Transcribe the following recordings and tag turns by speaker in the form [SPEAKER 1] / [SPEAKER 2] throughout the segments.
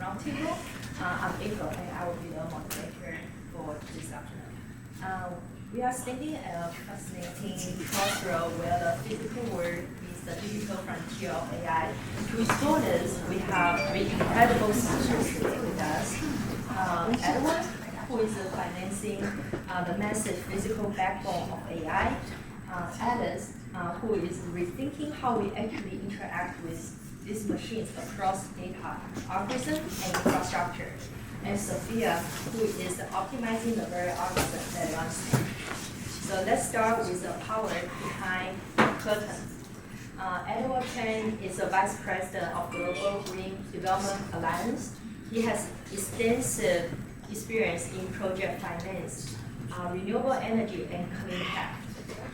[SPEAKER 1] roundtable. I'm April, and I will be the moderator for this afternoon. We are standing at a fascinating crossroad where the physical world meets the digital frontier of AI. To explore this, we have three incredible speakers today with us. Edward, who is financing the massive physical backbone of AI. Alice, who is rethinking how we actually interact with these machines across data, algorithm, and infrastructure. And Sophia, who is optimizing the very algorithm that runs through. So let's start with the power behind the curtain. Edward Chen is the Vice President of Global Green Development Alliance. He has extensive experience in project finance, renewable energy, and clean tech.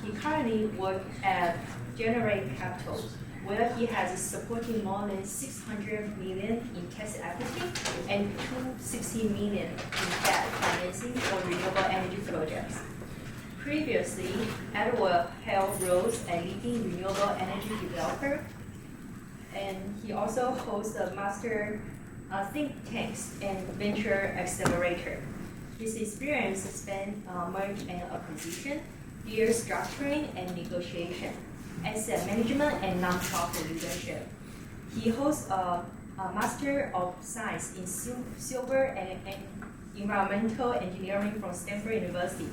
[SPEAKER 1] He currently works at Generate Capital, where he has supported more than 600 million in cash equity and 260 million in debt financing for renewable energy projects. Previously, Edward held roles at leading renewable energy developer, and he also hosts a master think tanks and venture accelerator. His experience spans merge and acquisition, deal structuring and negotiation, asset management, and nonprofit leadership. He holds a Master of Science in Civil and Environmental Engineering from Stanford University,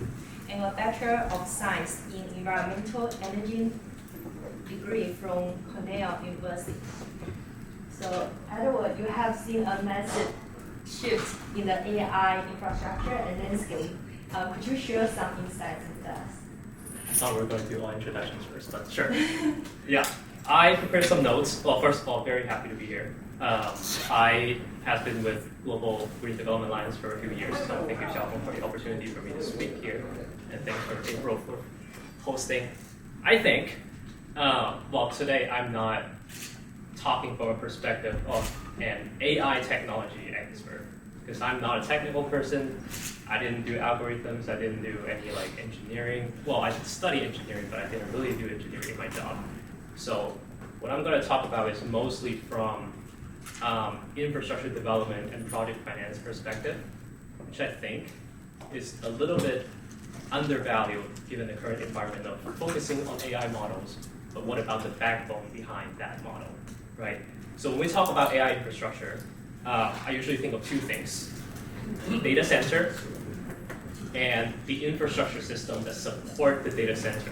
[SPEAKER 1] and a Bachelor of Science in Environmental Energy degree from Cornell University. So, Edward, you have seen a massive shift in the AI infrastructure and landscape. Could you share some insights with us?
[SPEAKER 2] I thought we were going to do all introductions first, but sure. Yeah, I prepared some notes. Well, first of all, very happy to be here. I have been with Global Green Development Alliance for a few years, so thank you, Xiaopeng, for the opportunity for me to speak here, and thanks for April for hosting. I think, well, today I'm not talking from a perspective of an AI technology expert, because I'm not a technical person. I didn't do algorithms, I didn't do any engineering. Well, I study engineering, but I didn't really do engineering in my job. So what I'm going to talk about is mostly from infrastructure development and project finance perspective, which I think is a little bit undervalued given the current environment of focusing on AI models, but what about the backbone behind that model, right? So when we talk about AI infrastructure, I usually think of two things: data center and the infrastructure system that support the data center,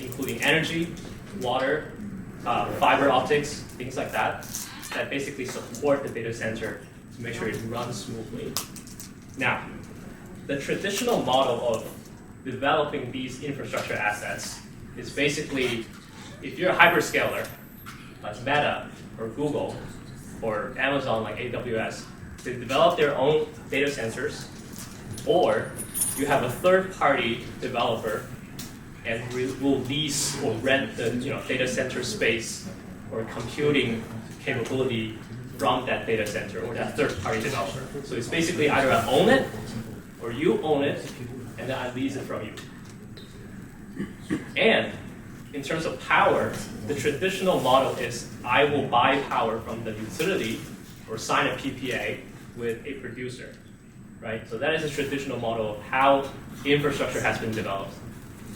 [SPEAKER 2] including energy, water, fiber optics, things like that, that basically support the data center to make sure it runs smoothly. Now, the traditional model of developing these infrastructure assets is basically, if you're a hyperscaler, like Meta or Google or Amazon like AWS, they develop their own data centers, or you have a third-party developer and will lease or rent the data center space or computing capability from that data center or that third-party developer. So it's basically either I own it or you own it, and then I lease it from you. And in terms of power, the traditional model is I will buy power from the utility or sign a PPA with a producer, right? So that is a traditional model of how infrastructure has been developed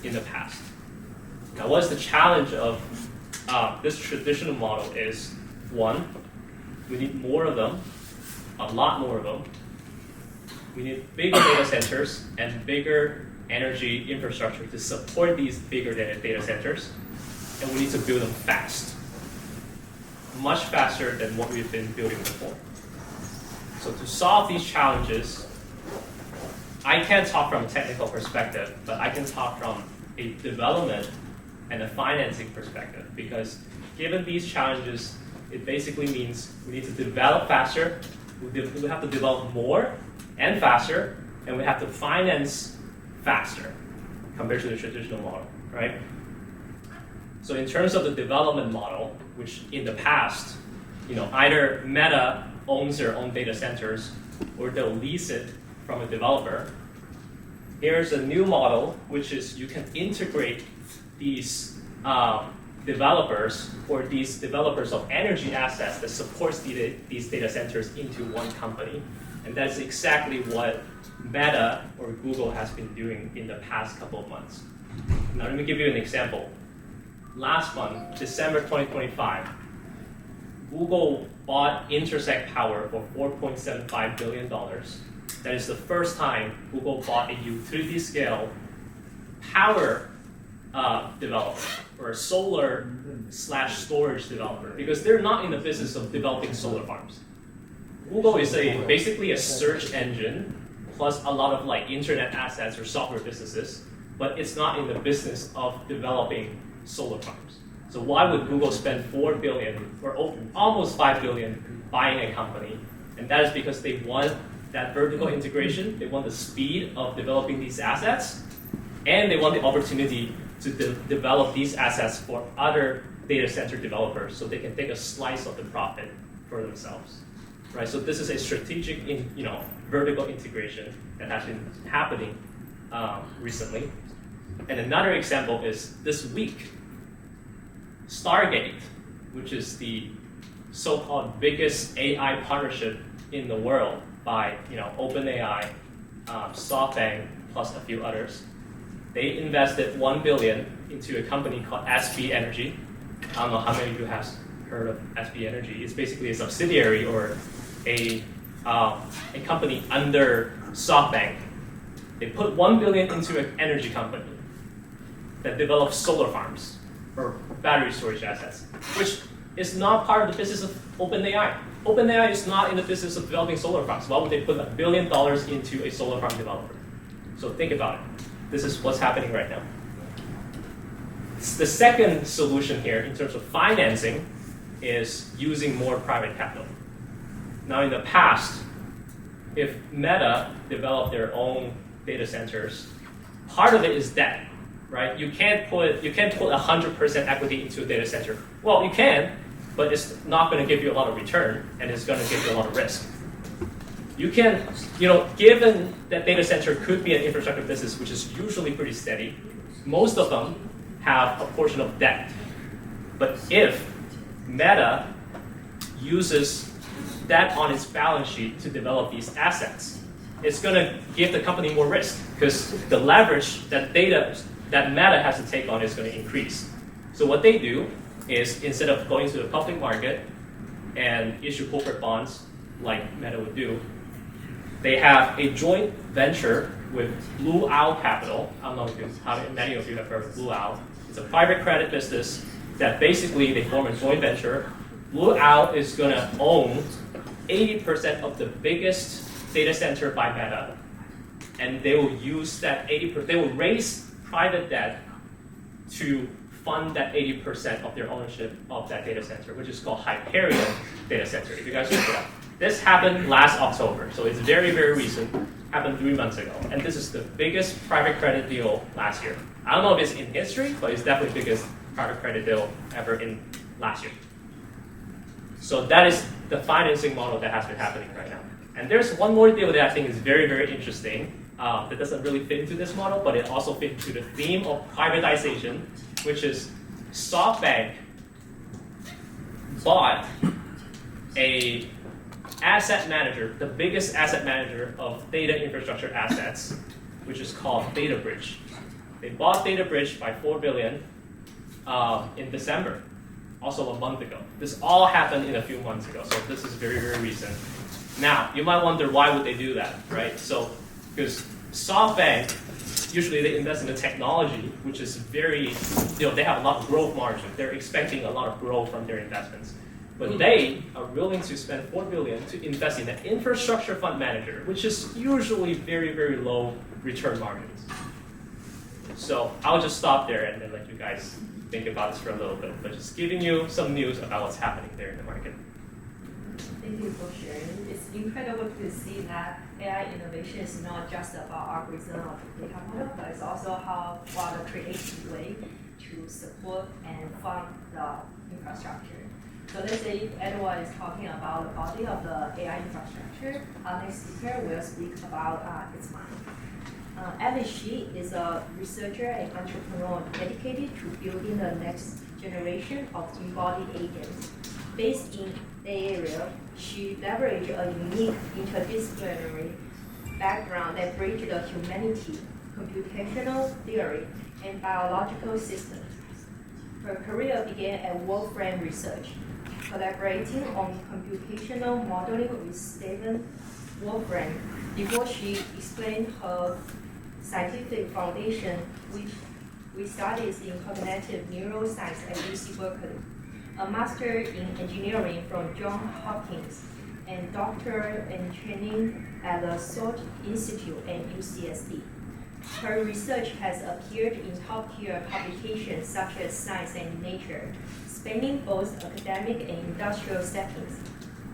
[SPEAKER 2] in the past. Now, what is the challenge of this traditional model is, one, we need more of them, a lot more of them. We need bigger data centers and bigger energy infrastructure to support these bigger data centers, and we need to build them fast, much faster than what we've been building before. So to solve these challenges, I can't talk from a technical perspective, but I can talk from a development and a financing perspective, because given these challenges, it basically means we need to develop faster, we have to develop more and faster, and we have to finance faster compared to the traditional model, right? So in terms of the development model, which in the past, either Meta owns their own data centers or they'll lease it from a developer. Here's a new model, which is you can integrate these developers or these developers of energy assets that supports these data centers into one company. And that's exactly what Meta or Google has been doing in the past couple of months. Now let me give you an example. Last month, December 2025, Google bought Intersect Power for $4.75 billion. That is the first time Google bought a utility scale power developer or a solar/storage developer, because they're not in the business of developing solar farms. Google is basically a search engine plus a lot of like internet assets or software businesses, but it's not in the business of developing solar farms. So why would Google spend $4 billion or almost $5 billion buying a company? And that is because they want that vertical integration, they want the speed of developing these assets, and they want the opportunity to develop these assets for other data center developers so they can take a slice of the profit for themselves. Right? So this is a strategic vertical integration that has been happening recently. And another example is this week, Stargate, which is the so-called biggest AI partnership in the world by OpenAI, SoftBank, plus a few others. They invested $1 billion into a company called SB Energy. I don't know how many of you have heard of SB Energy. It's basically a subsidiary or a company under SoftBank. They put $1 billion into an energy company that develops solar farms or battery storage assets, which is not part of the business of OpenAI. OpenAI is not in the business of developing solar farms. Why would they put $1 billion into a solar farm developer? So think about it. This is what's happening right now. The second solution here in terms of financing is using more private capital. Now in the past, if Meta developed their own data centers, part of it is debt, right? You can't put 100% equity into a data center. Well, you can, but it's not going to give you a lot of return, and it's going to give you a lot of risk. You can, given that data center could be an infrastructure business, which is usually pretty steady, most of them have a portion of debt. But if Meta uses debt on its balance sheet to develop these assets, it's going to give the company more risk because the leverage that Meta has to take on is going to increase. So what they do is instead of going to the public market and issue corporate bonds like Meta would do, they have a joint venture with Blue Owl Capital. I don't know how many of you have heard of Blue Owl. It's a private credit business that basically they form a joint venture. Blue Owl is going to own 80% of the biggest data center by Meta, and they will use that 80%. They will raise private debt to fund that 80% of their ownership of that data center, which is called Hyperion Data Center. If you guys look it up. This happened last October, so it's very, very recent. Happened 3 months ago, and this is the biggest private credit deal last year. I don't know if it's in history, but it's definitely the biggest private credit deal ever in last year. So that is the financing model that has been happening right now. And there's one more deal that I think is very, very interesting that doesn't really fit into this model, but it also fits into the theme of privatization, which is SoftBank bought a asset manager, the biggest asset manager of data infrastructure assets, which is called DataBridge. They bought DataBridge by $4 billion in December, also a month ago. This all happened in a few months ago, so this is very, very recent. Now, you might wonder why would they do that, right? So, because SoftBank, usually they invest in the technology, which is very, they have a lot of growth margin. They're expecting a lot of growth from their investments. But they are willing to spend $4 billion to invest in an infrastructure fund manager, which is usually very, very low return margins. So I'll just stop there and then let you guys think about this for a little bit, but just giving you some news about what's happening there in the market.
[SPEAKER 1] Thank you for sharing. It's incredible to see that AI innovation is not just about algorithm or data model, but it's also what a creative way to support and fund the infrastructure. So let's say if Edward is talking about the body of the AI infrastructure, our next speaker will speak about its mind. Evan Shi is a researcher and entrepreneur dedicated to building the next generation of embodied agents. Based in Bay Area, she leveraged a unique interdisciplinary background that bridged the humanity, computational theory, and biological systems. Her career began at Wolfram Research, collaborating on computational modeling with Stephen Wolfram before she explained her scientific foundation, which we studied in cognitive neuroscience at UC Berkeley, a master in engineering from Johns Hopkins, and doctor in training at the Salk Institute and UCSD. Her research has appeared in top-tier publications such as Science and Nature, spanning both academic and industrial settings.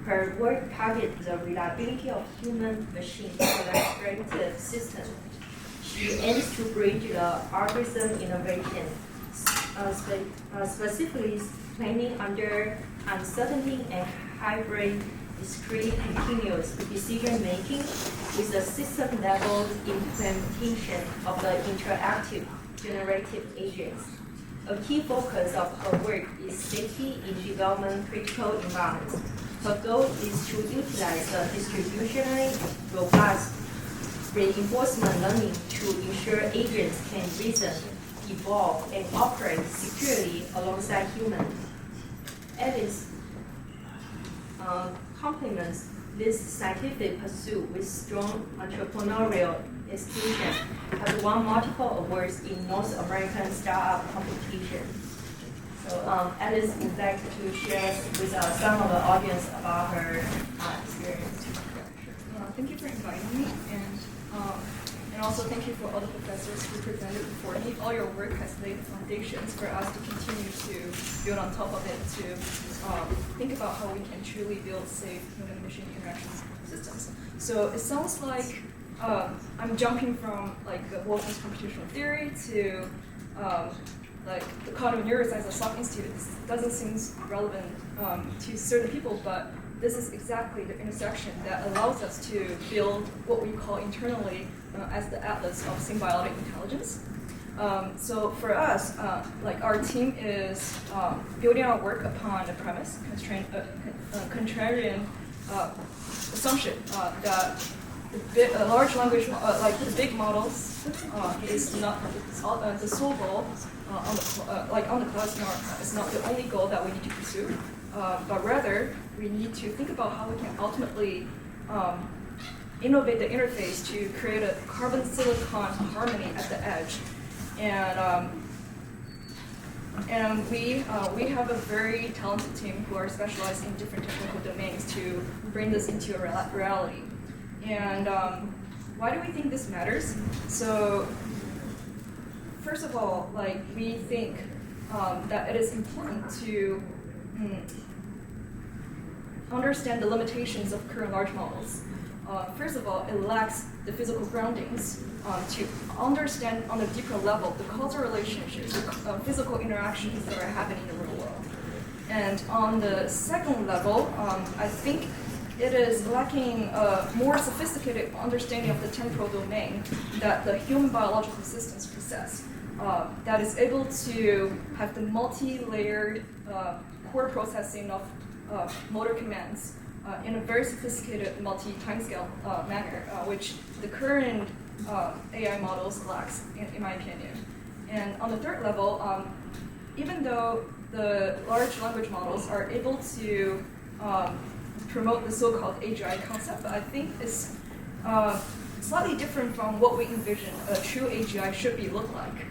[SPEAKER 1] Her work targets the reliability of human-machine collaborative systems. She aims to bridge the algorithm innovation, specifically planning under uncertainty and hybrid discrete continuous decision-making with a system-level implementation of the interactive generative agents. A key focus of her work is safety in development critical environments. Her goal is to utilize the distributionally robust reinforcement learning to ensure agents can reason, evolve, and operate securely alongside humans. Alice complements this scientific pursuit with strong entrepreneurial execution, has won multiple awards in North American startup competition. So Alice would like to share with some of the audience about her experience.
[SPEAKER 3] Thank you for inviting me, and also thank you for all the professors who presented before me. All your work has laid the foundations for us to continue to build on top of it, to think about how we can truly build safe human-machine interaction systems. So it sounds like I'm jumping from like the Wolfram's computational theory to like the cognitive neuroscience at Salk Institute. This doesn't seem relevant to certain people, but this is exactly the intersection that allows us to build what we call internally as the atlas of symbiotic intelligence. So for us, like our team is building our work upon the premise, contrarian assumption that the large language, like the big models, is not the sole goal on the class. It's not the only goal that we need to pursue, but rather we need to think about how we can ultimately innovate the interface to create a carbon-silicon harmony at the edge. And we have a very talented team who are specialized in different technical domains to bring this into a reality. And why do we think this matters? So first of all, like we think that it is important to understand the limitations of current large models. First of all, it lacks the physical groundings to understand on a deeper level the causal relationships, the physical interactions that are happening in the real world. And on the second level, I think it is lacking a more sophisticated understanding of the temporal domain that the human biological systems possess, that is able to have the multi-layered core processing of motor commands in a very sophisticated multi-timescale manner, which the current AI models lacks, in my opinion. And on the third level, even though the large language models are able to promote the so-called AGI concept, I think it's slightly different from what we envision a true AGI should look like.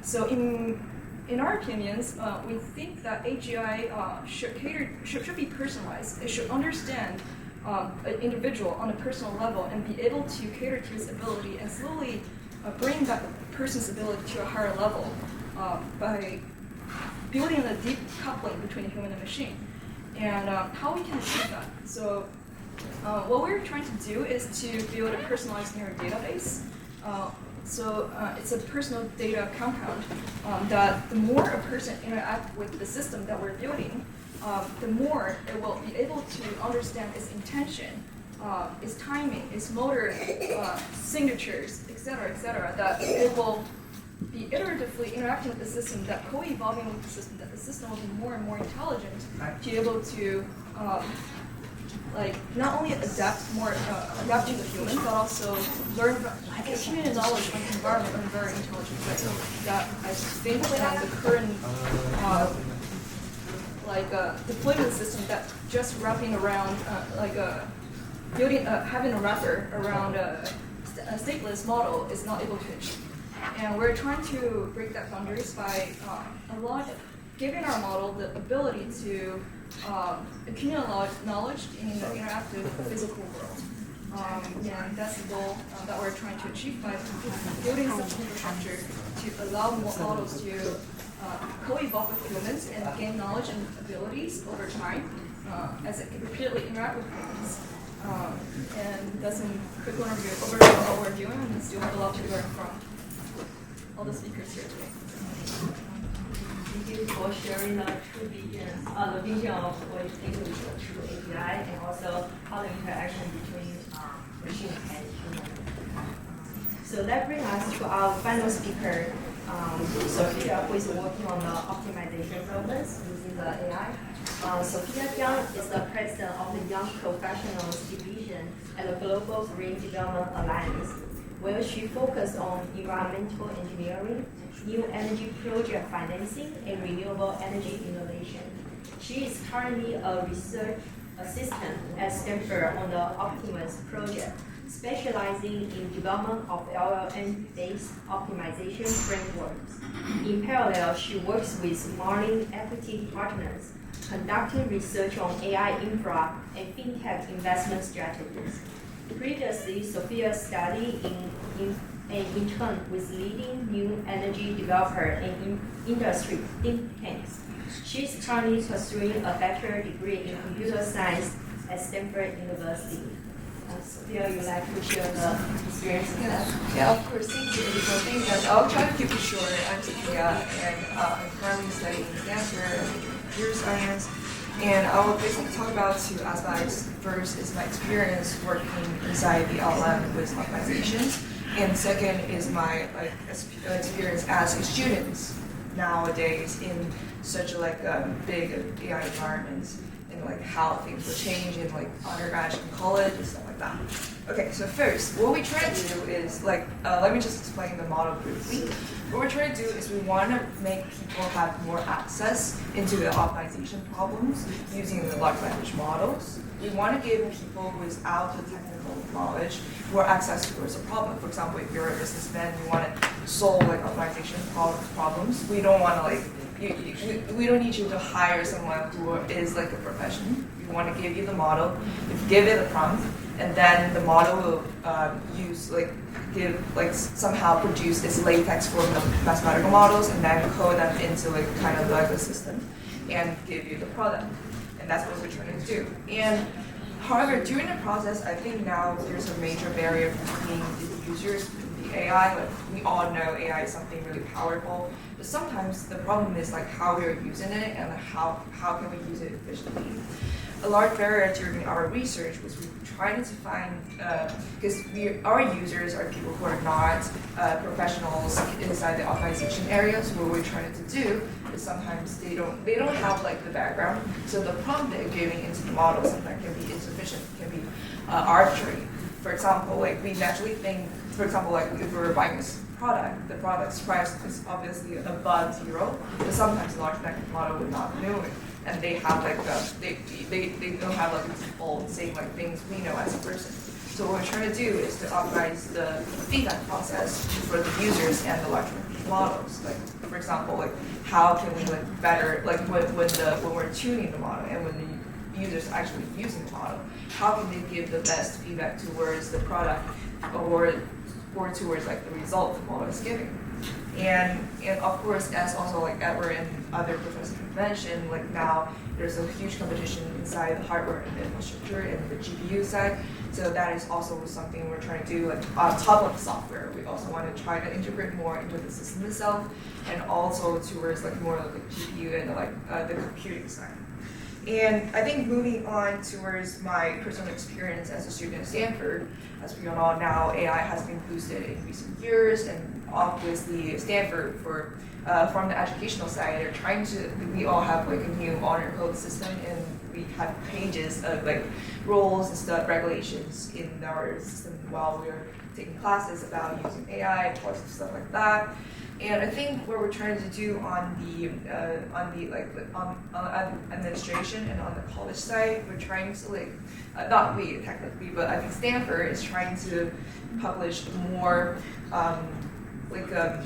[SPEAKER 3] So in our opinions, we think that AGI should be personalized. It should understand an individual on a personal level and be able to cater to his ability and slowly bring that person's ability to a higher level by building a deep coupling between human and machine. And how we can achieve that. So what we're trying to do is to build a personalized neural database. So it's a personal data compound that the more a person interacts with the system that we're building, the more it will be able to understand its intention, its timing, its motor signatures, et cetera, that it will be iteratively interacting with the system, that co-evolving with the system, that the system will be more and more intelligent to be able to like not only adapt to the human, but also learn from accumulate knowledge from the environment in a very intelligent way. That I think the current deployment system that just wrapping around having a wrapper around a stateless model is not able to achieve. And we're trying to break that boundaries by giving our model the ability to accumulate knowledge in the interactive physical world. And that's the goal that we're trying to achieve by building such infrastructure to allow more models to co-evolve with humans and gain knowledge and abilities over time as it repeatedly interact with humans. And that's a quick overview of what we're doing, and still have a lot to learn from all the speakers here today.
[SPEAKER 1] Thank you for sharing the true vision, the vision of what is able with the true API, and also how the interaction between machine and human. So that brings us to our final speaker, Sophia, who is working on the optimization problems using the AI. Sophia Jiang is the president of the Young Professionals Division at the Global Green Development Alliance, where she focused on environmental engineering, new energy project financing, and renewable energy innovation. She is currently a research assistant at Stanford on the Optimus project, specializing in development of LLM-based optimization frameworks. In parallel, she works with Marlin Equity Partners, conducting research on AI infra and fintech investment strategies. Previously, Sophia studied in an intern with leading new energy developer and industry think tanks. She is currently pursuing a bachelor degree in computer science at Stanford University. Sophia, you'd like to share the experience with us?
[SPEAKER 4] Yeah, of course. Thank you. So thank you. I'll try to keep it short. I'm Sophia, and I'm currently studying Stanford computer science. And I will basically talk about two aspects. First is my experience working inside the LLM with optimizations, and second is my experience as a student nowadays in such a big AI environment, and how things will change in undergraduate and college and stuff like that. Okay, so first, what we try to do is let me just explain the model briefly. What we're trying to do is we want to make people have more access into the optimization problems using the large language models. We want to give people without the technical knowledge more access towards a problem. For example, if you're a businessman, you want to solve optimization problems. We don't want to we don't need you to hire someone who is a professional. We want to give you the model, give it a prompt, and then the model will somehow produce this latex form of mathematical models, and then code them into a system, and give you the product. And that's what we're trying to do. And however, during the process, I think now there's a major barrier between the users and the AI. We all know AI is something really powerful, but sometimes the problem is how we're using it and how can we use it efficiently. A large barrier during our research was we trying to find, because our users are people who are not professionals inside the optimization area. So what we're trying to do is sometimes they don't have the background. So the prompt they're giving into the model sometimes can be insufficient, can be arbitrary. For example, we naturally think, for example, if we're buying this product, the product's price is obviously above zero, but sometimes the large language model would not know it. And they have they don't have a default saying things we know as a person. So what we're trying to do is to optimize the feedback process for the users and the large language models. For example, how can we better when we're tuning the model and when the users are actually using the model, how can they give the best feedback towards the product or towards the result the model is giving. And of course, as also Edward and other professors mentioned, now there's a huge competition inside the hardware and the infrastructure and the GPU side. So that is also something we're trying to do on top of the software. We also want to try to integrate more into the system itself, and also towards more of the GPU and the computing side. And I think moving on towards my personal experience as a student at Stanford, as we all know now, AI has been boosted in recent years, and obviously Stanford from the educational side, they're trying to. We all have like a new honor code system, and we have pages of like rules and stuff, regulations in our system while we're taking classes about using AI, and stuff like that. And I think what we're trying to do on the administration and on the college side, we're trying to like not we technically, but I think Stanford is trying to publish more like a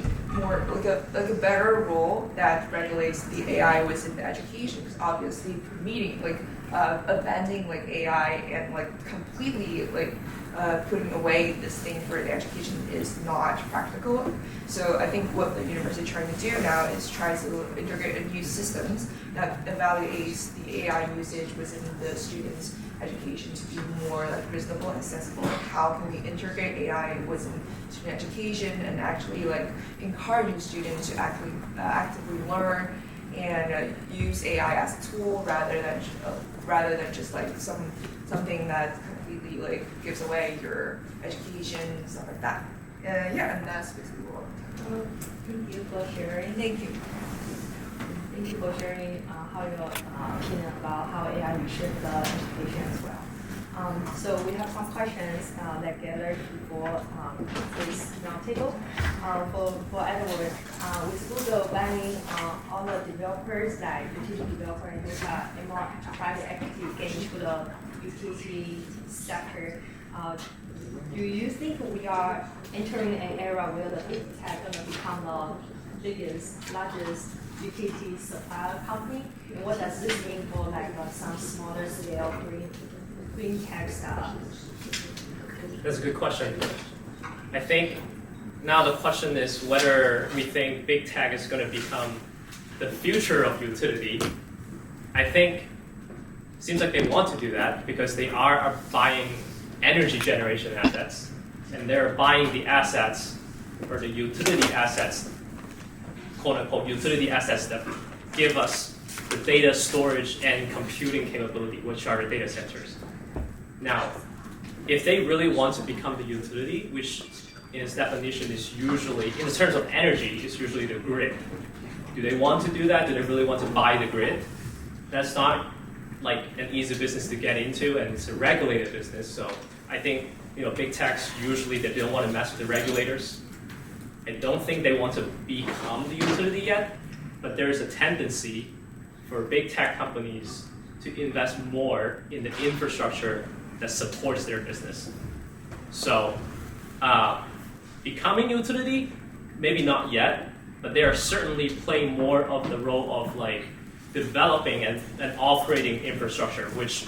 [SPEAKER 4] better rule that regulates the AI within the education. Because obviously, meeting like abandoning like AI and like completely like putting away this thing for the education is not practical. So I think what the university is trying to do now is try to integrate a new systems that evaluates the AI usage within the students' education to be more like reasonable and accessible. Like how can we integrate AI within student education and actually like encouraging students to actually actively learn and use AI as a tool rather than just like something that completely like gives away your education and stuff like that. Yeah, and that's basically what.
[SPEAKER 1] Thank you for sharing.
[SPEAKER 4] Thank you.
[SPEAKER 1] Thank you for sharing how your opinion about how AI reshape the education as well. So we have some questions that gathered before this roundtable. For Edward, with Google banning all the developers, like utility developers and data, and more private equity get into the utility sector, do you think we are entering an era where the big tech going to become the biggest, largest utility supplier company? And what does this mean for like some smaller scale green tech stuff?
[SPEAKER 2] That's a good question. I think now the question is whether we think big tech is going to become the future of utility. I think it seems like they want to do that because they are buying energy generation assets, and they're buying the assets or the utility assets, quote unquote utility assets that give us the data storage and computing capability, which are the data centers. Now, if they really want to become the utility, which in its definition is usually, in terms of energy, is usually the grid. Do they want to do that? Do they really want to buy the grid? That's not like an easy business to get into, and it's a regulated business. So I think big techs usually they don't want to mess with the regulators. I don't think they want to become the utility yet, but there is a tendency for big tech companies to invest more in the infrastructure that supports their business. So becoming utility, maybe not yet, but they are certainly playing more of the role of like developing and operating infrastructure, which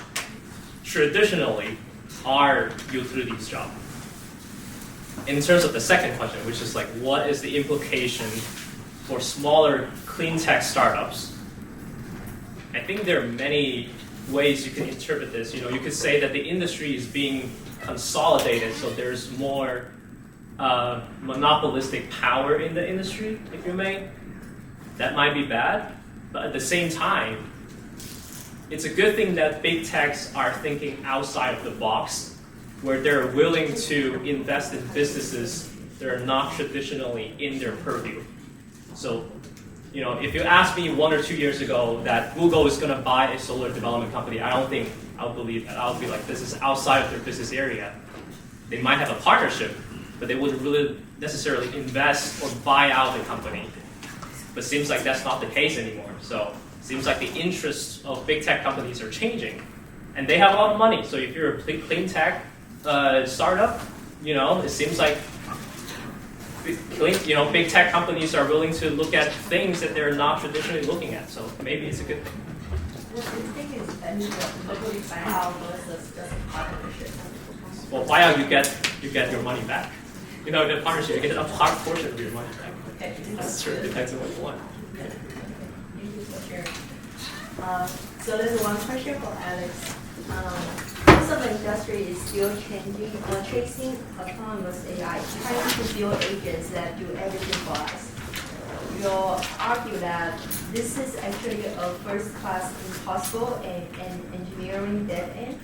[SPEAKER 2] traditionally are utilities' job. In terms of the second question, which is like, what is the implication for smaller clean tech startups? I think there are many ways you can interpret this. You could say that the industry is being consolidated, so there's more monopolistic power in the industry, if you may. That might be bad, but at the same time, it's a good thing that big techs are thinking outside of the box, where they're willing to invest in businesses that are not traditionally in their purview. So, if you asked me 1 or 2 years ago that Google is going to buy a solar development company, I don't think I would believe that. I would be like, this is outside of their business area. They might have a partnership, but they wouldn't really necessarily invest or buy out the company. But it seems like that's not the case anymore. So it seems like the interests of big tech companies are changing. And they have a lot of money. So if you're a clean tech startup, it seems like big tech companies are willing to look at things that they're not traditionally looking at. So maybe it's a good thing.
[SPEAKER 1] What do you think is better, literally buyout versus just partnership?
[SPEAKER 2] Well, buyout, you get your money back. The partnership, you get a part portion of your money back.
[SPEAKER 1] Okay.
[SPEAKER 2] That's true. It depends on what you want.
[SPEAKER 1] Thank you for sharing. So there's one question for Alex. Most of the industry is still chasing autonomous AI, trying to build agents that do everything for us. will argue that this is actually a first-class impossible and an engineering dead end.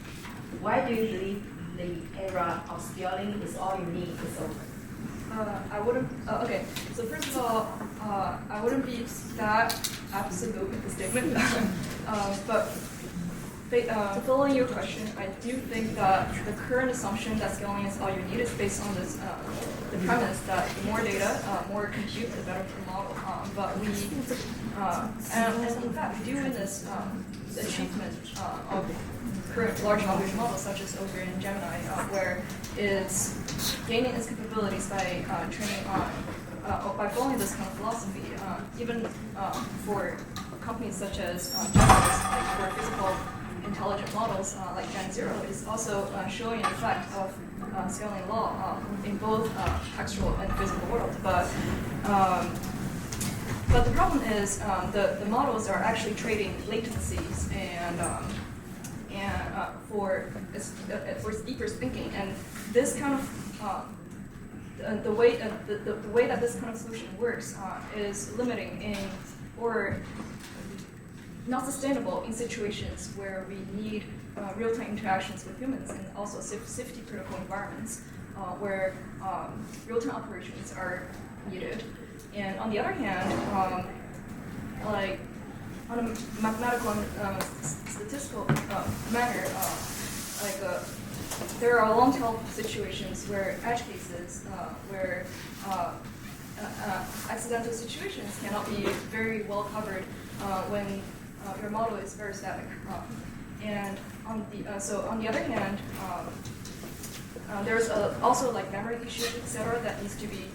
[SPEAKER 1] Why do you believe the era of scaling is all you need is over?
[SPEAKER 3] I wouldn't. Okay. So first of all, I wouldn't be that absolute with the statement. But to follow your question, I do think that the current assumption that scaling is all you need is based on this the premise that the more data, more compute, the better for the model. But we, and in fact, we do witness the achievement of current large language models such as Ogre and Gemini, where it's gaining its capabilities by training on, by following this kind of philosophy. Even for companies such as Gemini, like for physical intelligent models like Gen 0, is also showing an effect of scaling law in both textual and physical worlds. But the problem is the models are actually trading latencies and for its deeper thinking, and this kind of the way that this kind of solution works is limiting in or not sustainable in situations where we need real-time interactions with humans and also safety-critical environments where real-time operations are needed. And on the other hand, like on a mathematical and statistical manner, there are long-tail situations where edge cases, where accidental situations cannot be very well covered when your model is very static. And on the on the other hand, there's also like memory issues, etc., that needs to be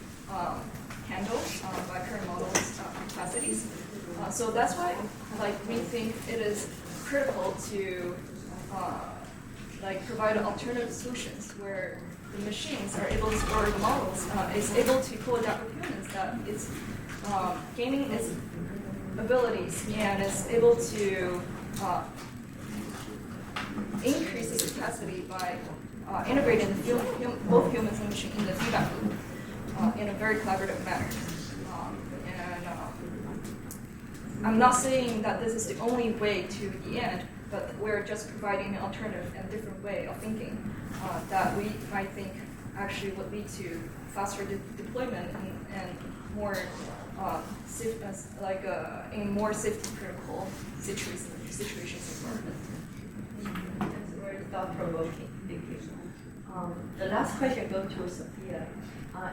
[SPEAKER 3] handled by current models' capacities. So that's why, like, we think it is critical to provide alternative solutions where the machines are able to, or the models is able to co-adapt with humans, that it's gaining its abilities and is able to increase its capacity by integrating both humans and machines in the feedback loop in a very collaborative manner. I'm not saying that this is the only way to the end, but we're just providing an alternative and different way of thinking that we might think actually would lead to faster deployment and more in more safety-critical situations environment.
[SPEAKER 1] That's very thought-provoking. Thank you. The last question goes to Sophia.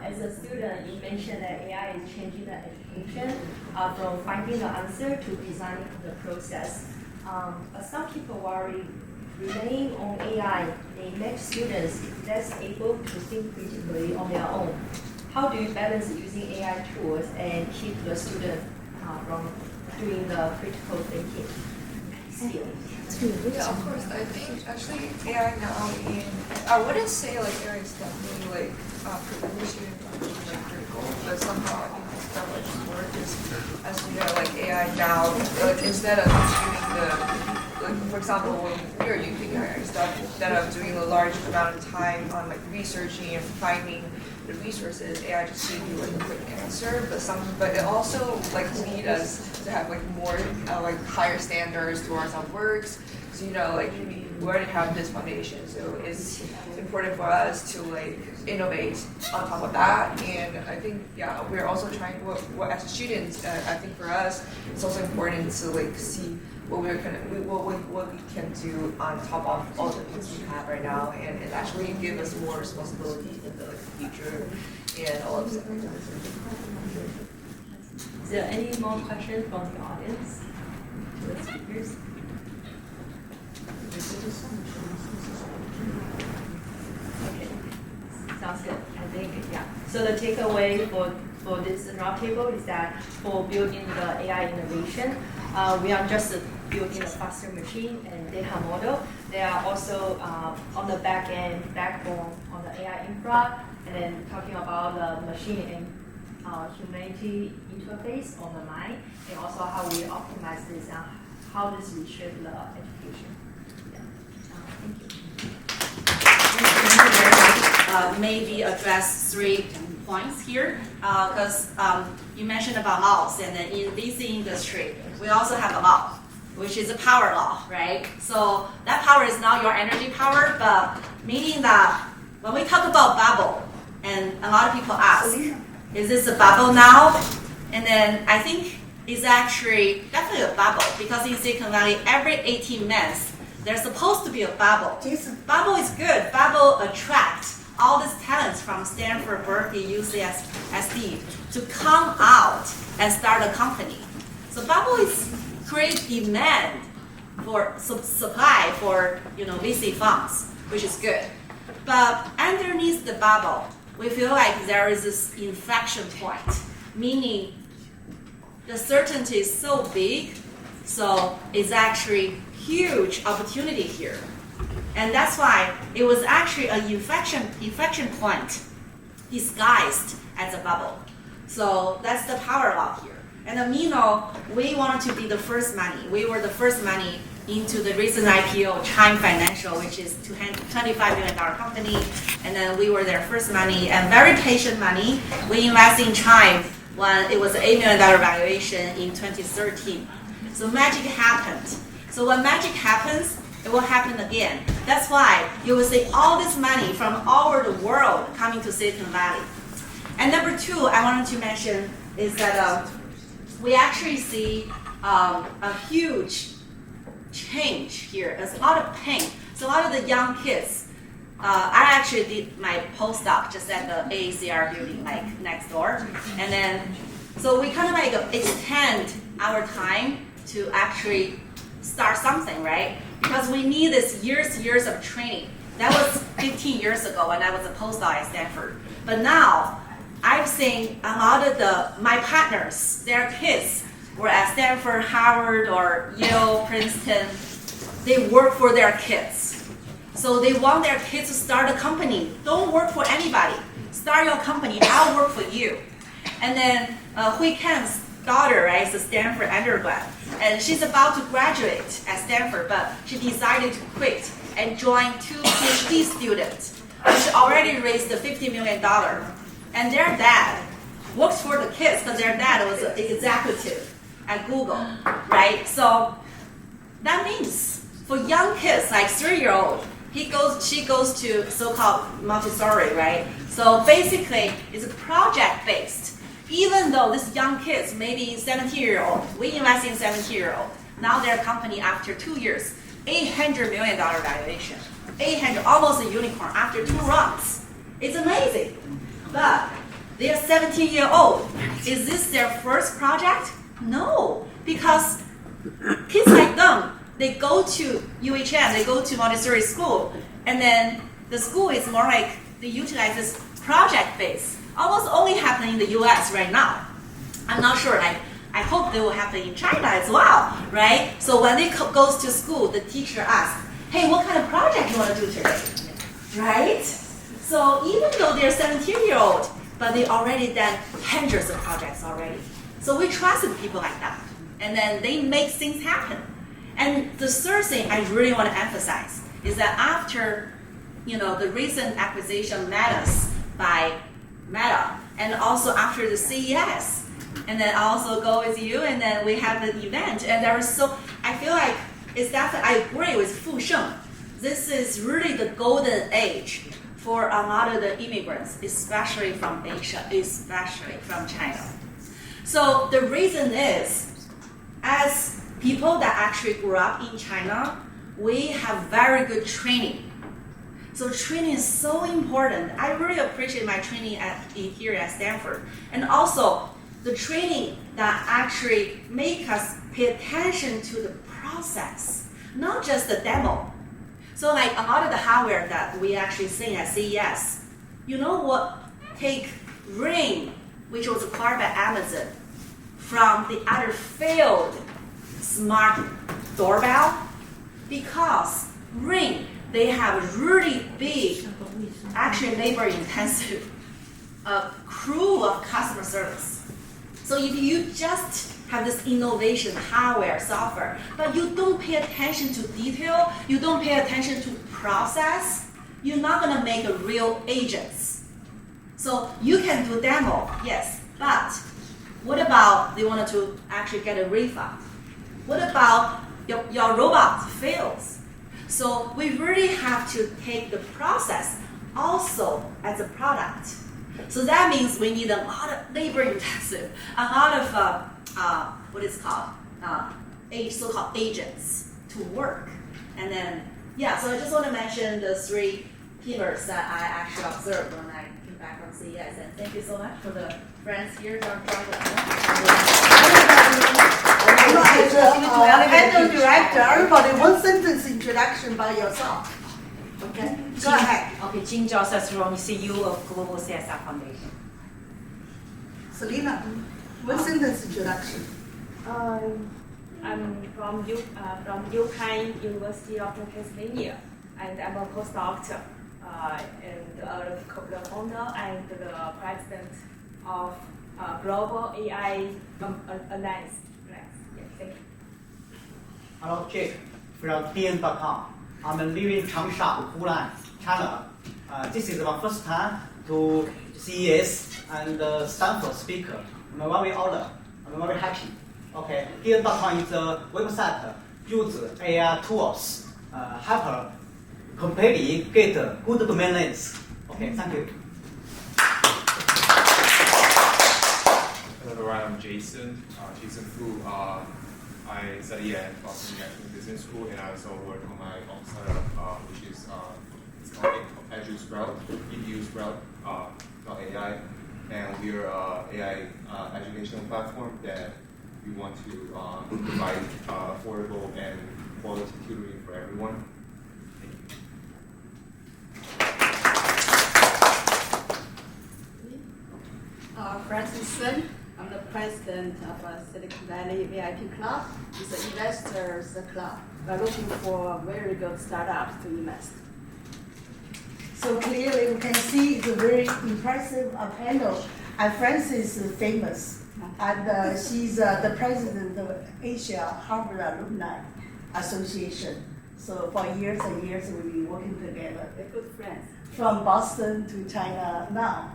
[SPEAKER 1] As a student, you mentioned that AI is changing the education from finding the answer to designing the process. But some people worry relying on AI may make students less able to think critically on their own. How do you balance using AI tools and keep the student from doing the critical thinking skill?
[SPEAKER 4] Yeah, of course. I think actually AI now I wouldn't say like AI is definitely like prevention like critical, but somehow I think it's not much work is as we know like AI now instead of doing for example when we are using AI stuff, instead of doing a large amount of time on like researching and finding the resources, AI just gives you like a quick answer, but it also like lead us to have like more like higher standards towards our works. So like we already have this foundation, so it's important for us to like innovate on top of that. And I think we're also trying what as students. I think for us it's also important to like see what we can do on top of all the things we have right now, and it actually give us more responsibility in the future and all of that.
[SPEAKER 1] Is there any more questions from the audience to the speakers? Okay, sounds good. I think So the takeaway for this roundtable is that for building the AI innovation, we are just building a faster machine and data model. They are also on the backbone on the AI infra, and then talking about the machine and humanity interface on the line, and also how we optimize this and how this will shape the education. Thank you.
[SPEAKER 5] Maybe address 3 points here, because you mentioned about laws, and then in VC industry, we also have a law, which is a power law, right? So that power is not your energy power, but meaning that when we talk about bubble, and a lot of people ask, is this a bubble now? And then I think it's actually definitely a bubble, because in Silicon Valley, every 18 months, there's supposed to be a bubble. Bubble is good. Bubble attracts all these talents from Stanford, Berkeley, UCSD to come out and start a company. So bubble is create demand for supply for VC funds, which is good. But underneath the bubble, we feel like there is this inflection point, meaning the certainty is so big, so it's actually huge opportunity here. And that's why it was actually an inflection point disguised as a bubble. So that's the power law here. And we wanted to be the first money. We were the first money into the recent IPO, Chime Financial, which is $25 million company. And then we were their first money, and very patient money. We invested in Chime when it was an $8 million valuation in 2013. So magic happened. So when magic happens, it will happen again. That's why you will see all this money from all over the world coming to Silicon Valley. And number two, I wanted to mention is that we actually see a huge change here. There's a lot of pain. So a lot of the young kids, I actually did my postdoc just at the AACR building, like next door. And then, so we kind of like extend our time to actually start something, right? Because we need this years of training. That was 15 years ago when I was a postdoc at Stanford. But now, I've seen a lot of my partners, their kids were at Stanford, Harvard, or Yale, Princeton. They work for their kids. So they want their kids to start a company. Don't work for anybody. Start your company. I'll work for you. And then Hui Ken's daughter, right, is a Stanford undergrad. And she's about to graduate at Stanford, but she decided to quit and join 2 PhD students. She already raised $50 million. And their dad works for the kids because their dad was an executive at Google, right? So that means for young kids, like 3-year-old, she goes to so-called Montessori, right? So basically, it's project-based. Even though these young kids, maybe 17-year-old, we invest in 17-year-old. Now their company after 2 years, $800 million valuation. 800, almost a unicorn after 2 runs. It's amazing. But they're 17-year-old. Is this their first project? No, because kids like them, they go to UHM, they go to Montessori school, and then the school is more like they utilize this project-based. Almost only happening in the US right now. I'm not sure, like, I hope they will happen in China as well, right? So when they goes to school, the teacher asks, hey, what kind of project you want to do today, right? So even though they're 17-year-old, but they already done hundreds of projects already. So we trusted people like that. And then they make things happen. And the third thing I really want to emphasize is that after, the recent acquisition of Meta's by Meta, and also after the CES, and then I also go with you, and then we have the event, and I feel like it's definitely, I agree with Fu Sheng. This is really the golden age for a lot of the immigrants, especially from Asia, especially from China. So the reason is, as people that actually grew up in China, we have very good training. So training is so important. I really appreciate my training here at Stanford. And also the training that actually make us pay attention to the process, not just the demo. So like a lot of the hardware that we actually seen at CES, take Ring, which was acquired by Amazon, from the other failed smart doorbell, because Ring, they have a really big, actually labor-intensive crew of customer service. So if you just have this innovation, hardware, software, but you don't pay attention to detail, you don't pay attention to process, you're not going to make a real agents. So you can do demo, yes, but what about they wanted to actually get a refund? What about your robot fails? So we really have to take the process also as a product. So that means we need a lot of labor intensive, a lot of what is called so-called agents to work. And then, yeah, so I just want to mention the 3 pillars that I actually observed when I came back from CES. And thank you so much for the friends here that are
[SPEAKER 6] Panel director, everybody, one sentence introduction by yourself. Okay, go ahead.
[SPEAKER 7] Okay, Jean Joseph from CEO of Global CSR Foundation.
[SPEAKER 6] Selena, one sentence introduction.
[SPEAKER 8] I'm from UPenn University of Pennsylvania, and I'm a postdoctor, and the owner and the president of Global AI Alliance. Yes, thank you.
[SPEAKER 9] Hello, Jake from DN.com. I'm living in Changsha, Hunan, China. This is my first time to CES and Stanford speaker. I'm very honored. I'm very happy. Okay, DN.com is a website use AI tools, help completely get good domain names. Okay, thank you.
[SPEAKER 10] Hello everyone, I'm Jason. Jason Fu. I study at Boston University Business School, and I also work on my own startup, which is it's called EduSprout.ai, and we are AI educational platform that we want to provide affordable and quality tutoring for everyone.
[SPEAKER 11] Francis Sun. I'm the president of Silicon Valley VIP Club. It's an investors club. We're looking for very good startups to invest.
[SPEAKER 6] So clearly we can see it's a very impressive panel. And Frances is famous. And she's the president of Asia Harvard Alumni Association. So for years and years we've been working together.
[SPEAKER 11] They're good friends.
[SPEAKER 6] From Boston to China now.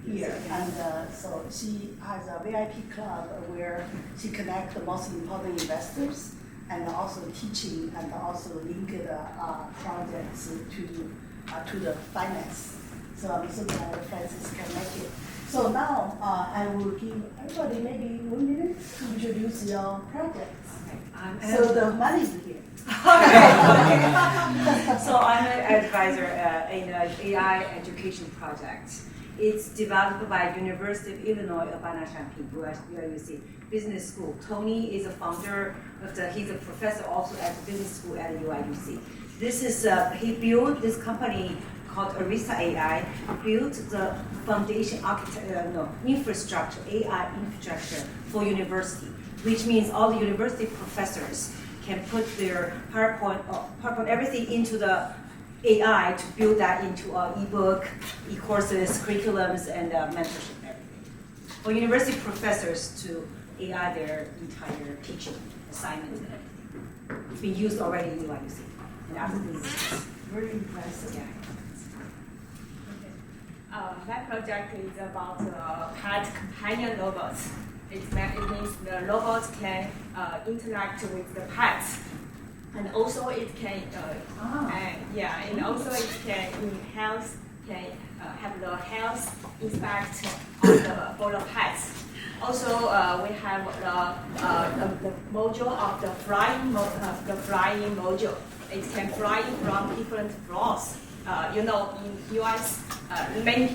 [SPEAKER 6] Here, and so she has a VIP club where she connects the most important investors and also teaching and also link the projects to the finance. So I'm so glad Francis can make it. So now I will give everybody maybe 1 minute to introduce your projects. So the money is here.
[SPEAKER 7] So I'm an advisor in an AI education project. It's developed by University of Illinois Urbana-Champaign, UIUC Business School. Tony is a founder of he's a professor also at the business school at UIUC. This is, he built this company called Arista AI, built the foundation infrastructure, AI infrastructure for university, which means all the university professors can put their PowerPoint, everything into the AI to build that into e-book, e-courses, curriculums, and mentorship, everything. For university professors to AI their entire teaching assignments and everything. It's been used already in UIUC. And after this,
[SPEAKER 6] very impressive.
[SPEAKER 7] Yeah.
[SPEAKER 8] My project is about pet companion robots. It means the robots can interact with the pets. And also it can, and also it can enhance, have the health inspect for the pets. Also, we have the module of the flying module. It can fly from different floors. In US, many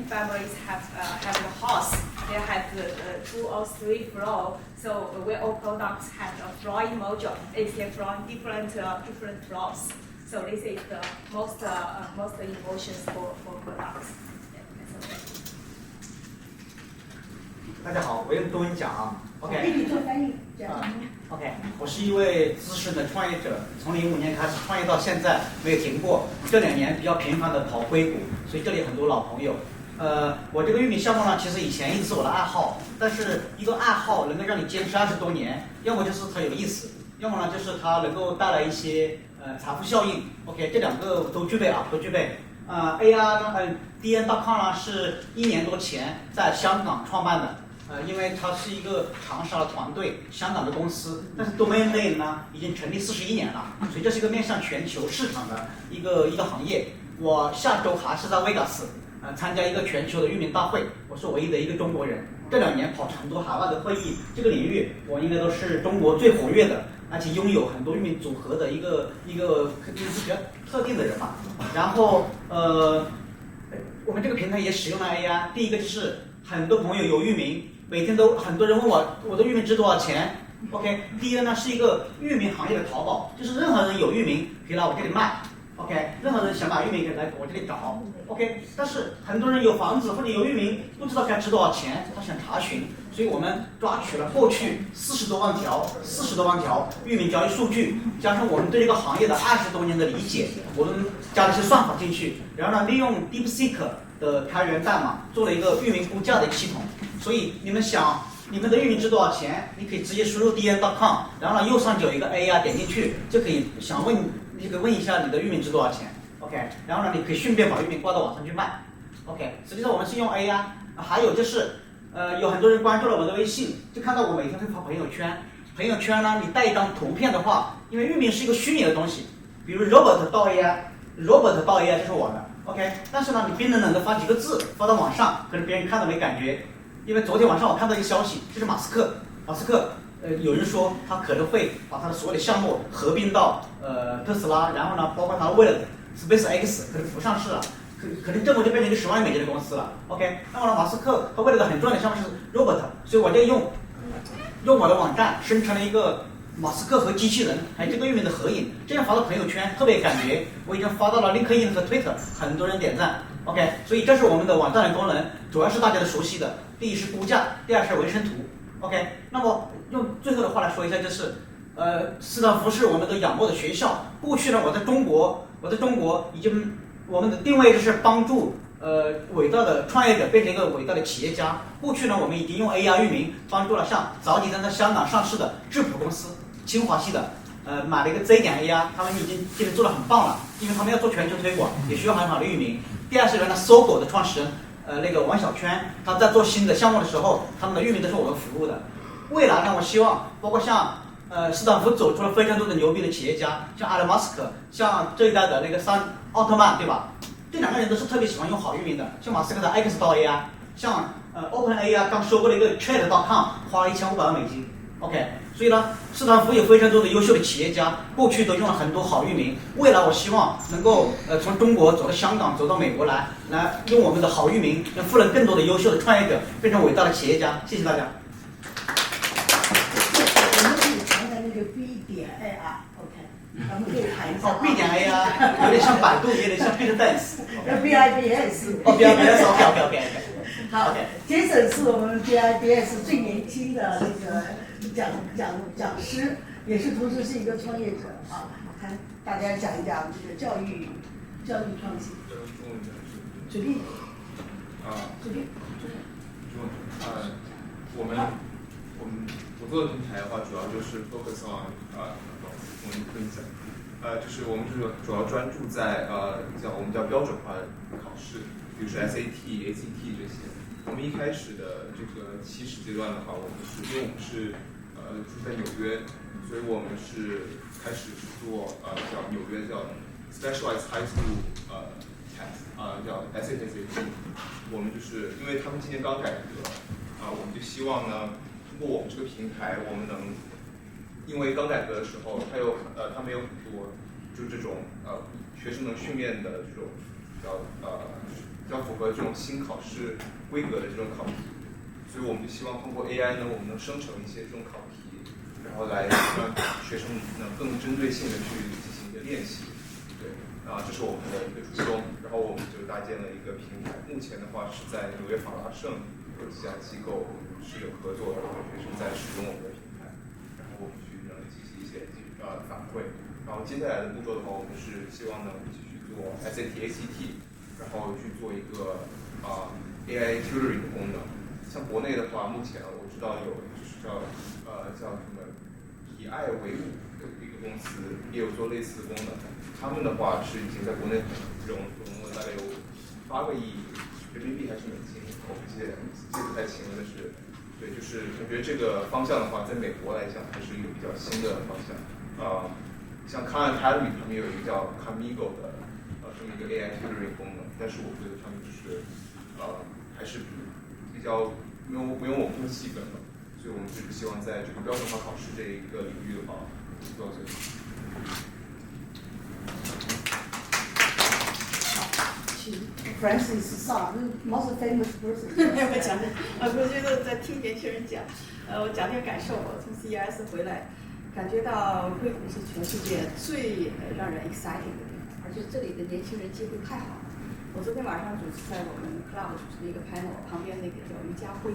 [SPEAKER 8] families have a house. They have 2 or 3 floors. So where all products have a flying module, it can fly different floors. So this is the most emotions for products.
[SPEAKER 9] 大家好，我用中文讲啊。OK。
[SPEAKER 6] 给你做翻译。
[SPEAKER 9] OK， 我是一位资深的创业者，从05年开始创业到现在没有停过。这2年比较频繁的跑硅谷，所以这里很多老朋友。我这个玉米项目呢，其实以前一直是我的爱好，但是一个爱好能够让你坚持20多年，要么就是它有意思，要么呢就是它能够带来一些财富效应。OK， 这2个都具备啊，都具备。，AR 呢，DN.com 呢是1年多前在香港创办的。因为它是一个长沙的团队，香港的公司，但是 domain name 呢已经成立41年了，所以这是一个面向全球市场的一个行业。我下周还是在维加斯，参加一个全球的域名大会，我是唯一的一个中国人。这2年跑成都、海外的会议，这个领域我应该都是中国最活跃的，而且拥有很多域名组合的一个比较特定的人嘛。然后我们这个平台也使用了 AI， 第一个就是很多朋友有域名。每天都很多人问我的域名值多少钱 ？OK， 第一个呢是一个域名行业的淘宝，就是任何人有域名可以来我这里卖 ，OK， 任何人想买域名可以来我这里找 ，OK。但是很多人有房子或者有域名不知道该值多少钱，他想查询，所以我们抓取了过去40多万条域名交易数据，加上我们对这个行业的20多年的理解，我们加了一些算法进去，然后呢利用 DeepSeek 的开源代码做了一个域名估价的系统。所以你们想你们的域名值多少钱，你可以直接输入 dn.com， 然后呢右上角有一个 AI， 点进去就可以你可以问一下你的域名值多少钱 ，OK， 然后呢你可以顺便把域名挂到网上去卖 ，OK。实际上我们是用 AI， 还有就是有很多人关注了我的微信，就看到我每天会发朋友圈，朋友圈呢你带一张图片的话，因为域名是一个虚拟的东西，比如 Robert 到 AI 就是我的 ，OK， 但是呢你冰冷冷的发几个字发到网上，可能别人看到没感觉。因为昨天晚上我看到一个消息，就是马斯克，有人说他可能会把他的所有的项目合并到特斯拉，然后呢，包括他为了 SpaceX 可能不上市了，可能这么就变成一个10万美金的公司了 ，OK。那么呢，马斯克他为了一个很重要的项目是 Robot， 所以我就用我的网站生成了一个马斯克和机器人还有这个域名的合影，这样发到朋友圈特别感觉，我已经发到了 LinkedIn 和 Twitter， 很多人点赞 ，OK。所以这是我们的网站的功能，主要是大家都熟悉的。第一是估价，第二是纹身图 ，OK。那么用最后的话来说一下，就是斯坦福是我们的仰慕的学校。过去呢，我在中国已经我们的定位就是帮助伟大的创业者变成一个伟大的企业家。过去呢，我们已经用 AI 域名帮助了像早几天在香港上市的智谱公司，清华系的，买了一个 Z 点 AI， 他们已经今天做得很棒了，因为他们要做全球推广，也需要很好的域名。第二是原来搜狗的创始人。那个王小圈，他在做新的项目的时候，他们的域名都是我们服务的。未来呢，我希望包括像斯坦福走出了非常多的牛逼的企业家，像埃隆·马斯克，像这一代的那个奥特曼，对吧？这2个人都是特别喜欢用好域名的。像马斯克的 X 到 AI， 像OpenAI 刚收购了一个 Chat.com， 花了1500万美金。OK， 所以呢，斯坦福有非常多的优秀的企业家，过去都用了很多好域名。未来我希望能够从中国走到香港，走到美国来用我们的好域名，能赋能更多的优秀的创业者，变成伟大的企业家。谢谢大家。
[SPEAKER 6] 我们可以谈谈那个 B 点 AI，OK， 咱们可以谈一下。
[SPEAKER 9] B 点 AI 有点像百度，有点像 ByteDance。
[SPEAKER 6] BIBS。
[SPEAKER 9] BIBS，OK。
[SPEAKER 6] 好 ，Jason 是我们 BIBS 最年轻的那个讲师，也是同时是一个创业者啊。看大家讲一讲这个教育创新。随便。随便。
[SPEAKER 10] 我做的平台的话，主要就是 focus on 我们分享，就是我们主要专注在我们叫标准化考试，比如说 SAT、ACT 这些。我们一开始的这个起始阶段的话，因为我们是住在纽约，所以我们是开始做叫纽约叫 Specialized High School Test， 叫 SAT。我们就是因为他们今年刚改革，我们就希望呢，通过我们这个平台，我们能，因为刚改革的时候，他们有很多就这种学生能训练的这种比较符合这种新考试规格的这种考题，所以我们就希望通过 AI 呢，我们能生成一些这种考题，然后来让学生能更针对性的去进行一个练习。对，这是我们的一个初衷。然后我们就搭建了一个平台，目前的话是在纽约法拉盛有几家机构是有合作，然后学生在使用我们的平台，然后我们去能进行一些反馈。然后接下来的步骤的话，我们是希望能继续做 SAT、ACT。然后去做一个AI tutoring 的功能。像国内的话，目前我知道有就是叫什么以爱为伍的一个公司，也有做类似的功能。他们的话是已经在国内融了大概有8个亿人民币还是美金，我不记不太清了，但是对，就是我觉得这个方向的话，在美国来讲还是一个比较新的方向。像 Khan Academy 他们有一个叫 Kamigo 的这么一个 AI tutoring 功能，但是我觉得他们就是还是比较没有我们这么细分的，所以我们就是希望在这个标准化考试这一个领域的话做到最好。
[SPEAKER 6] Francis Sa, the most famous person.
[SPEAKER 11] 我讲的，我觉得在听年轻人讲，我讲点感受。我从 CES 回来，感觉到硅谷是全世界最让人 exciting 的地方，而且这里的年轻人机会太好了。我昨天晚上主持在我们 club 主持的一个 panel， 旁边那个叫于家辉，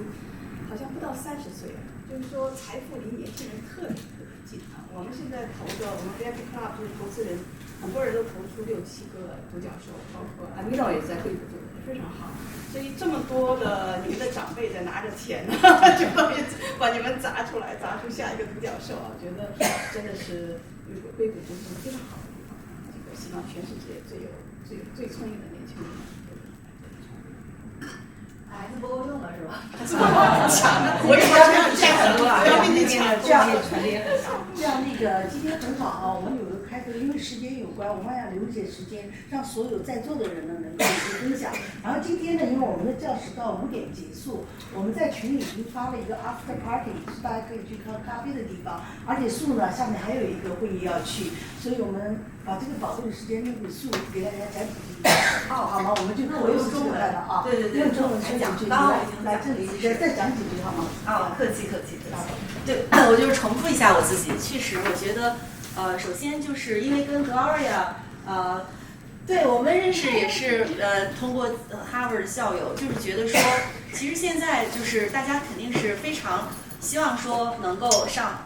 [SPEAKER 11] 好像不到30岁，就是说财富离年轻人特别近啊。我们现在投的，我们 VIP club 就是投资人。很多人都投出6、7个独角兽，包括阿米诺也在硅谷做的非常好，所以这么多的你们的长辈在拿着钱，就把你们砸出来，砸出下一个独角兽啊！我觉得真的是硅谷就是非常好的地方。这个希望全世界最聪明的年轻人。
[SPEAKER 1] 孩子不够用了是吧？
[SPEAKER 6] 我也要这样很多啊，这样传递也很少。这样那个今天很好啊，我们有个开个，因为时间有关，我们要留一些时间，让所有在座的人呢能够一起分享。然后今天呢，因为我们的教室到5点结束，我们在群里已经发了一个 after party， 是大家可以去喝咖啡的地方。而且素呢，下面还有一个会议要去，所以我们把这个宝贵的时间留给素，给大家讲几句。好吗？我们就我用中文了啊，
[SPEAKER 1] 对，
[SPEAKER 6] 用中文说几句，来这里再讲几句好吗？
[SPEAKER 1] 客气。对，我就是重复一下我自己。确实，我觉得，首先就是因为跟 Gloria，对我们认识也是通过哈佛的校友，就是觉得说，其实现在就是大家肯定是非常希望说能够上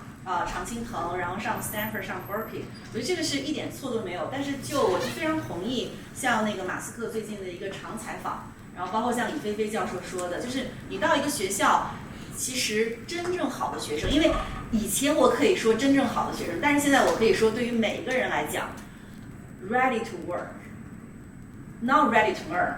[SPEAKER 1] 常青藤，然后上 Stanford， 上 Berkeley， 我觉得这个是一点错都没有。但是我是非常同意像那个马斯克最近的一个长采访，然后包括像李飞飞教授说的，就是你到一个学校，其实真正好的学生，因为以前我可以说真正好的学生，但是现在我可以说对于每一个人来讲 ，ready to work，not ready to earn，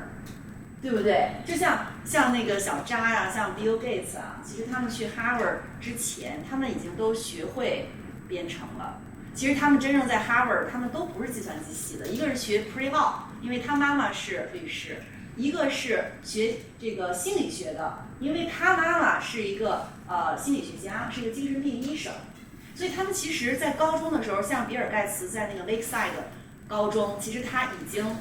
[SPEAKER 1] 对不对？就像那个小扎呀，像 Bill Gates 啊，其实他们去 Harvard 之前，他们已经都学会编程了。其实他们真正在 Harvard， 他们都不是计算机系的，一个是学 pre-law， 因为他妈妈是律师。一个是学这个心理学的，因为他妈妈是一个心理学家，是一个精神病医生，所以他们其实在高中的时候，像比尔盖茨在那个 Lakeside 高中，其实他已经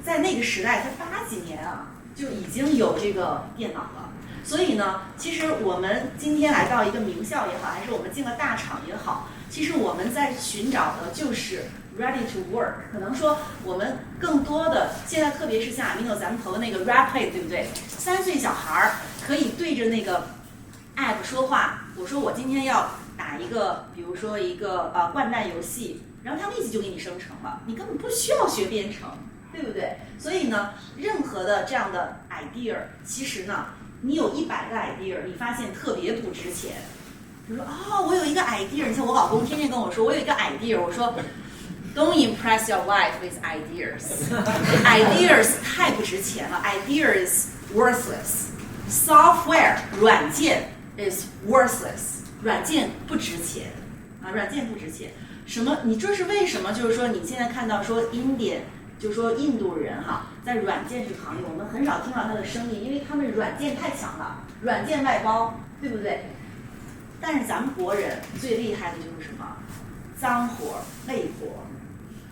[SPEAKER 1] 在那个时代，他80几年啊就已经有这个电脑了。所以呢，其实我们今天来到一个名校也好，还是我们进了大厂也好，其实我们在寻找的就是 ready to work。可能说我们更多的现在，特别是像Amino咱们投的那个 Rapid， 对不对？3岁小孩可以对着那个 app 说话。我说我今天要打一个，比如说一个掼蛋游戏，然后他立即就给你生成了，你根本不需要学编程，对不对？所以呢，任何的这样的 idea， 其实呢，你有100个 idea， 你发现特别不值钱。比如说我有一个 idea， 你像我老公天天跟我说，我有一个 idea， 我说 Don't impress your wife with ideas. Ideas 太不值钱了 ，ideas worthless. Software 软件 is worthless. 软件不值钱软件不值钱。什么？你这是为什么？就是说你现在看到说就是说印度人在软件这个行业，我们很少听到他的声音，因为他们软件太强了，软件外包，对不对？但是咱们国人最厉害的就是什么？脏活、累活，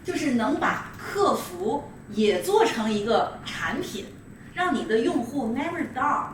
[SPEAKER 1] 就是能把客服也做成一个产品，让你的用户 never down，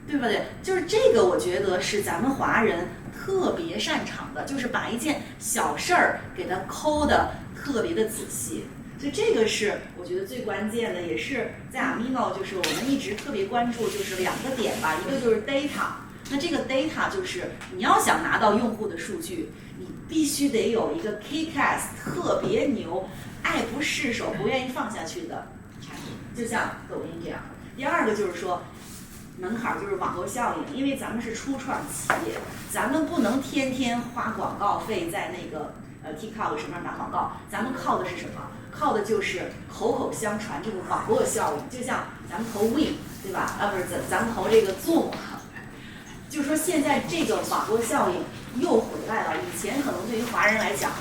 [SPEAKER 1] 对不对？就是这个，我觉得是咱们华人特别擅长的，就是把一件小事儿给它抠的特别的仔细。所以这个是我觉得最关键的，也是在 Amino 就是我们一直特别关注，就是2个点吧，一个就是 data。那这个 data 就是你要想拿到用户的数据，你必须得有一个 kick-ass 特别牛、爱不释手、不愿意放下去的产品，就像抖音这样。第二个就是说门槛，就是网络效应，因为咱们是初创企业，咱们不能天天花广告费在那个
[SPEAKER 5] TikTok 什么打广告，咱们靠的是什么？靠的就是口口相传这个网络效应，就像咱们投 Win 对吧？不是咱们投这个 Zoom， 就说现在这个网络效应又回来了。以前可能对于华人来讲，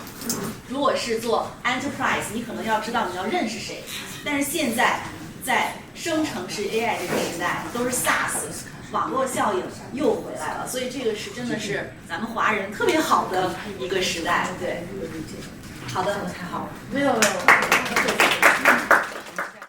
[SPEAKER 5] 如果是做 enterprise， 你可能要知道你要认识谁，但是现在在生成式 AI 这个时代，都是 SaaS。网络效应又回来了，所以这个是真的是咱们华人特别好的一个时代，对。好的，好，没有。